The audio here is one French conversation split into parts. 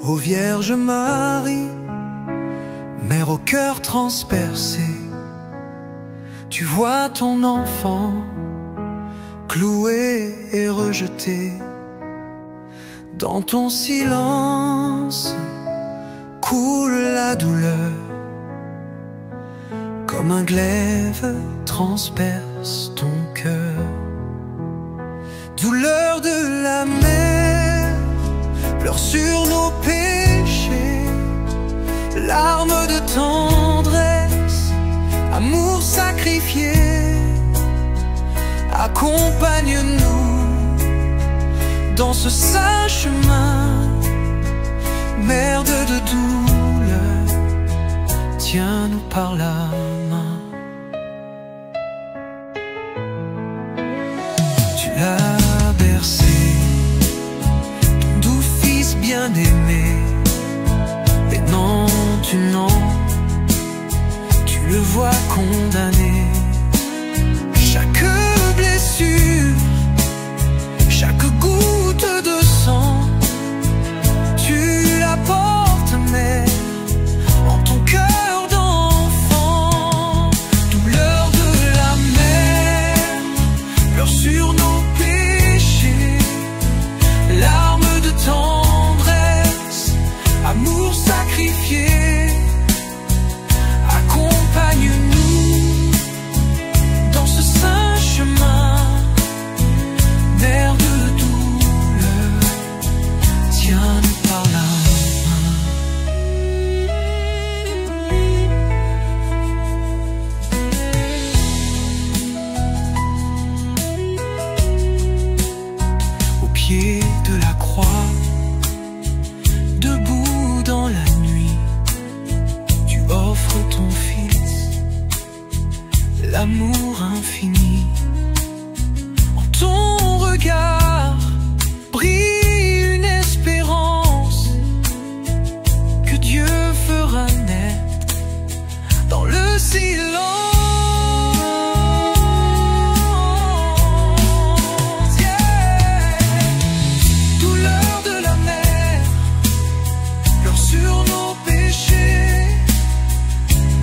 Ô Vierge Marie, mère au cœur transpercé, tu vois ton enfant cloué et rejeté. Dans ton silence coule la douleur, comme un glaive transperce ton cœur. Douleur de la mer, pleure sur nos péchés, larmes de tendresse, amour sacrifié. Accompagne-nous dans ce saint chemin, mère de douleur, tiens-nous par la main. Tu l'as bercé, ton doux fils bien-aimé, mais non, tu le vois condamné. Chaque blessure, chaque goutte de sang, tu la portes, mère, en ton cœur d'enfant. Douleur de la mer, pleure sur nos péchés, larmes de tendresse, amour sacrifié. Accompagne-nous dans ce saint chemin, mère de douleur, tiens-nous par la main. Au pied de la croix, debout dans la nuit, tu offres ton fils, l'amour infini. En ton regard brille une espérance que Dieu fera naître dans le silence. Yeah. Douleur de la mer, pleure sur nos péchés,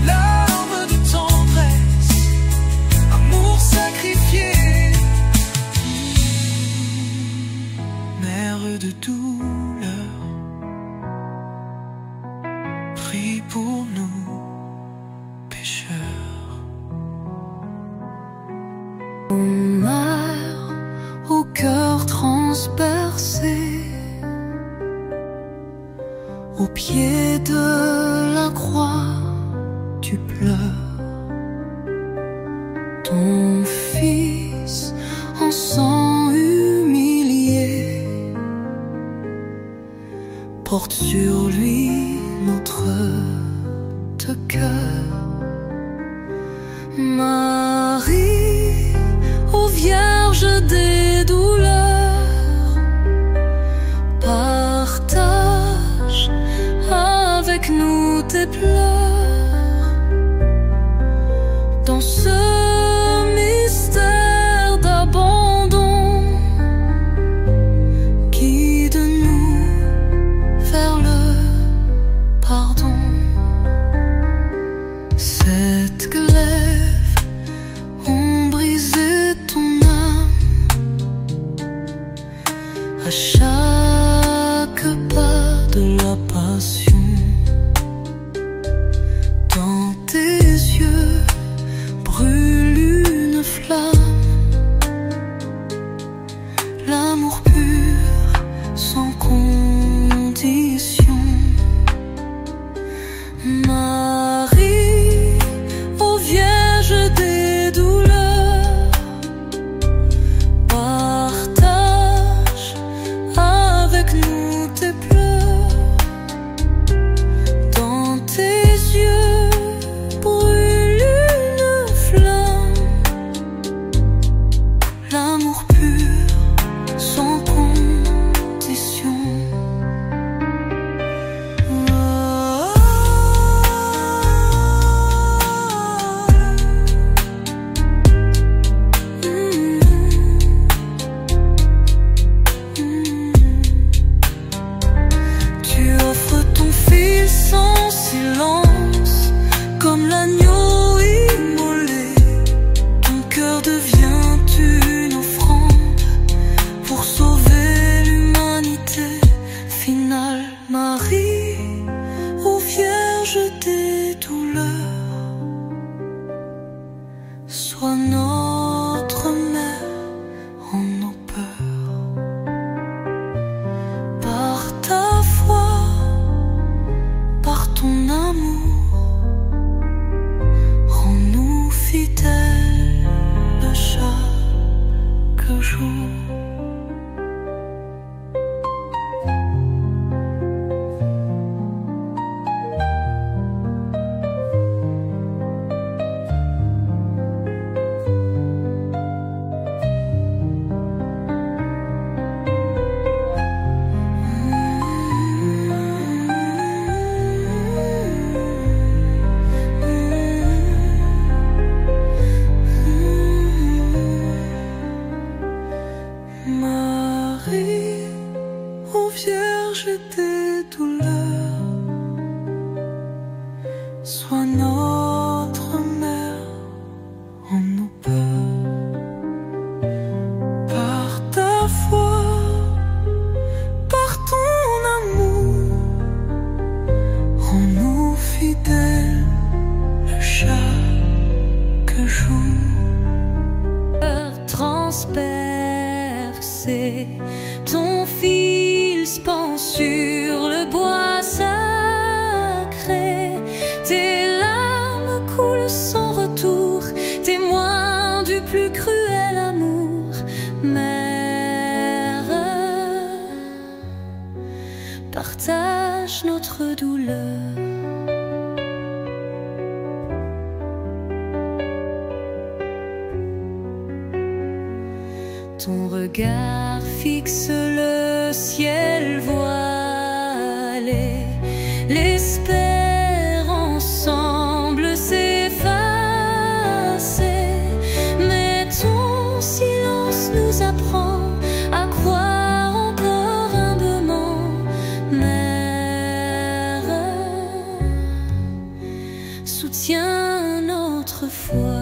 larmes de tendresse, amour sacrifié. Mère de douleur, prie pour nous pécheurs. Mère au cœur transpercé, au pied de la croix, tu pleures. Ton fils en sang humilié porte sur lui notre cœur. Marie, ô Vierge des douleurs, partage avec nous tes pleurs. Dans ce mystère d'abandon, guide-nous vers le pardon. devient une offrande pour sauver l'humanité. Finale Marie, ô Vierge des douleurs, sois notre mère en nos peurs. Par ta foi, par ton amour, rends-nous fidèles chaque jour. Marie, ô Vierge des douleurs, sois notre mère en nos peurs. Par ta foi, par ton amour, rends-nous fidèles chaque jour. Transpercé, ton fils pend sur le bois sacré. Tes larmes coulent sans retour, témoin du plus cruel amour. Mère, partage notre douleur. Ton regard fixe le ciel voilé, l'espérance semble s'effacer, mais ton silence nous apprend à croire encore humblement. Mère, soutiens notre foi.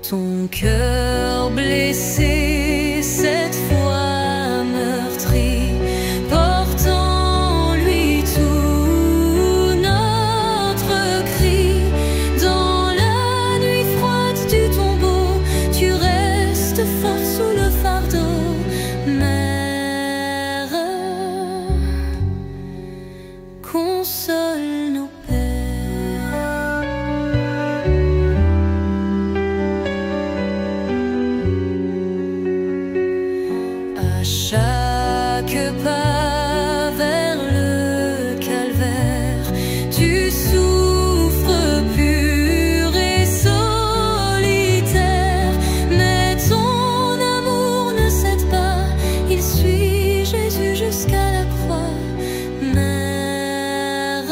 Ton cœur blessé, cette fois meurtri, porte en lui tout notre cri. Dans la nuit froide du tombeau, tu restes fort sous le fardeau. Mère, console nos pères. À chaque pas vers le calvaire, tu souffres pur et solitaire, mais ton amour ne cède pas, il suit Jésus jusqu'à la croix. Mère,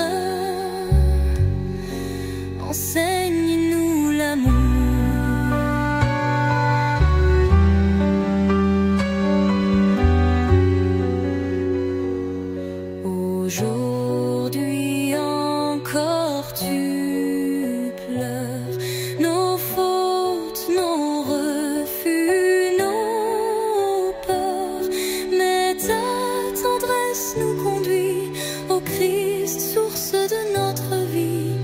enseigne-nous l'amour. Aujourd'hui encore tu pleures nos fautes, nos refus, nos peurs, mais ta tendresse nous conduit au Christ, source de notre vie.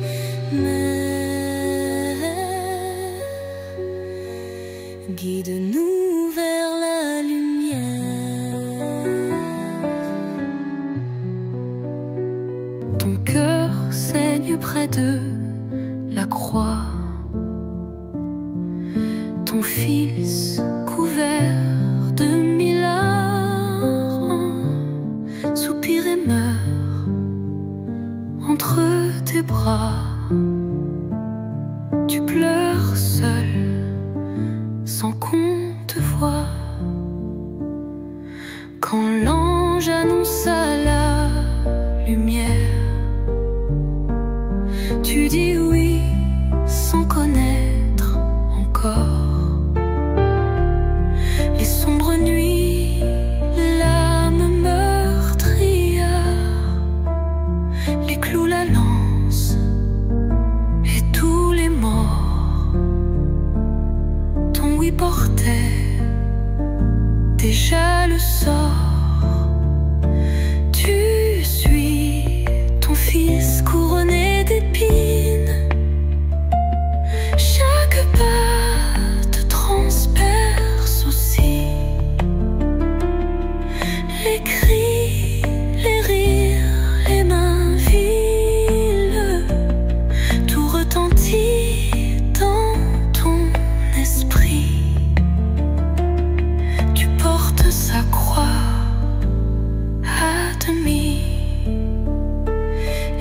Mère, guide-nous vers la lumière. Ton cœur saigne près de la croix, ton fils couvert de 1000 larmes soupire et meurt entre tes bras. Tu pleures seul sans qu'on te voie. Quand l'ange annonça la lumière, tu dis oui sans connaître encore les sombres nuits, l'âme meurtrière.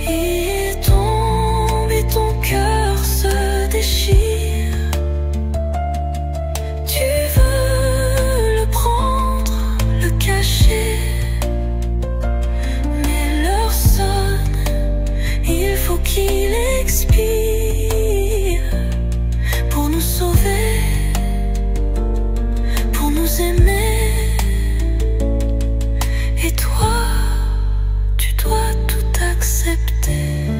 Il tombe et ton cœur se déchire. Tu veux le prendre, le cacher, mais l'heure sonne, il faut qu'il expire pour nous sauver, pour nous aimer. Et toi, tu dois tout accepter.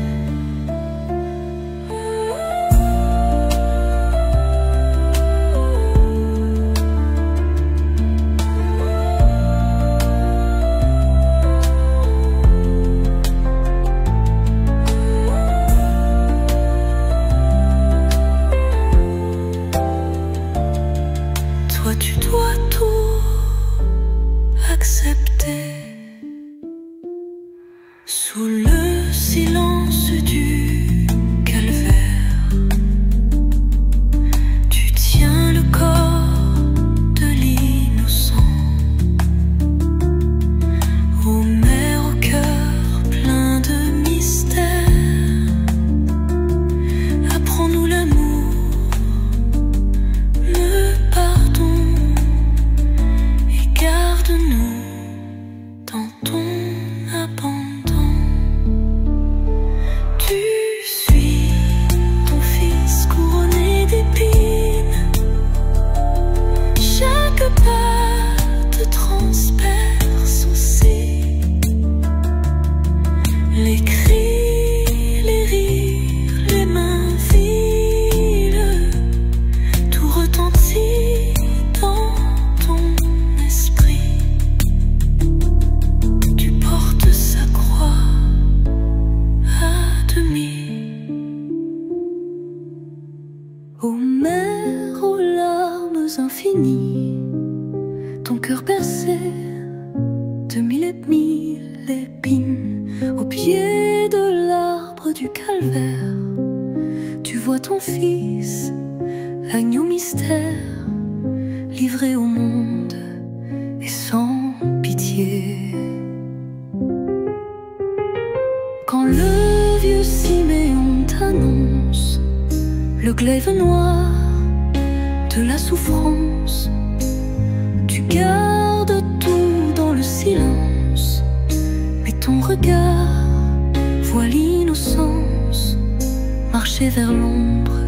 Toi, tu dois tout accepter. Sous le silence du calvaire, tu tiens le corps de l'innocent. Ô mère au cœur plein de mystères, apprends-nous l'amour, le pardon, et garde-nous dans ton abandon. Tu suis ton fils couronné d'épines, chaque pas te transperce aussi. Les cris, les rires, les mains viles, tout retentit dans ton esprit. Tu portes sa croix à demi. Ô mère aux larmes infinies, ton cœur percé de mille et mille épines, au pied de l'arbre du calvaire, tu vois ton fils, l'agneau mystère, livré au monde et sans pitié. Quand le vieux Siméon t'annonce le glaive noir de la souffrance, tu gardes tout dans le silence, mais ton regard voit l'innocence marcher vers l'ombre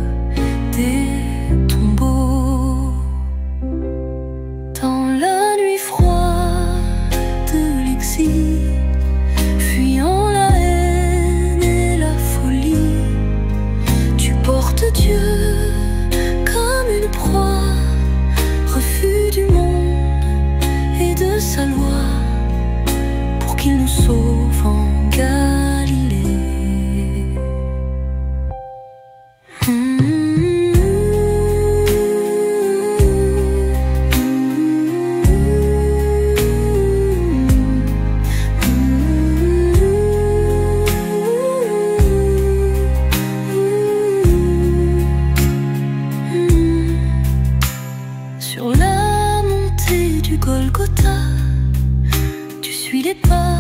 des tombeaux. Dans la nuit froide de l'exil, fuyant la haine et la folie, tu portes Dieu comme une proie, refus du monde et de sa loi, pour qu'il nous sauve en Galilée. Sur la montée du Golgotha, tu suis les pas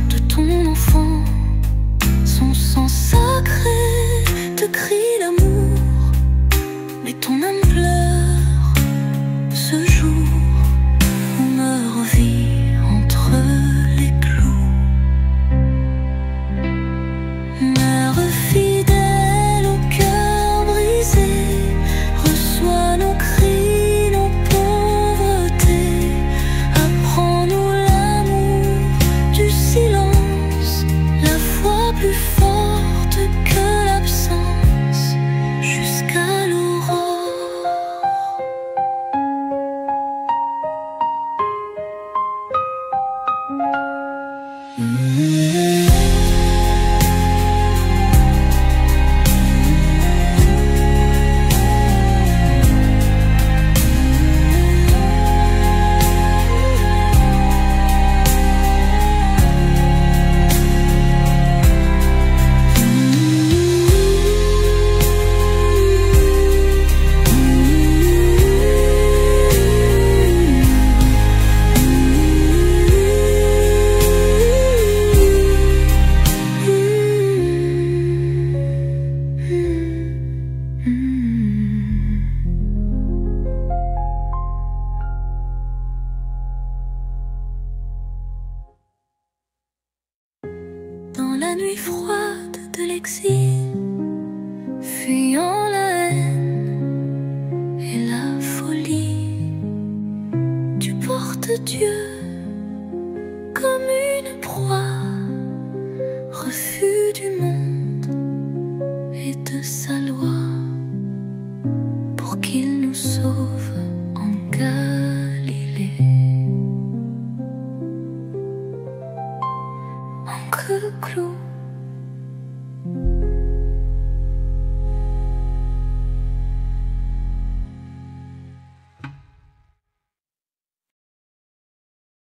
de ton enfant. Son sang sacré te crie l'amour, mais ton âme pleure ce jour où meurt vie entre les clous. Mère fidèle au cœur brisé, reçois nos cris, nos pauvretés, apprends-nous l'amour du silence, la foi plus forte que l'absence, jusqu'à l'aurore. la nuit froide de l'exil, fuyant la haine et la folie. Tu portes Dieu comme une proie, refus du monde et de sa loi, pour qu'il nous sauve en Galilée. En que clou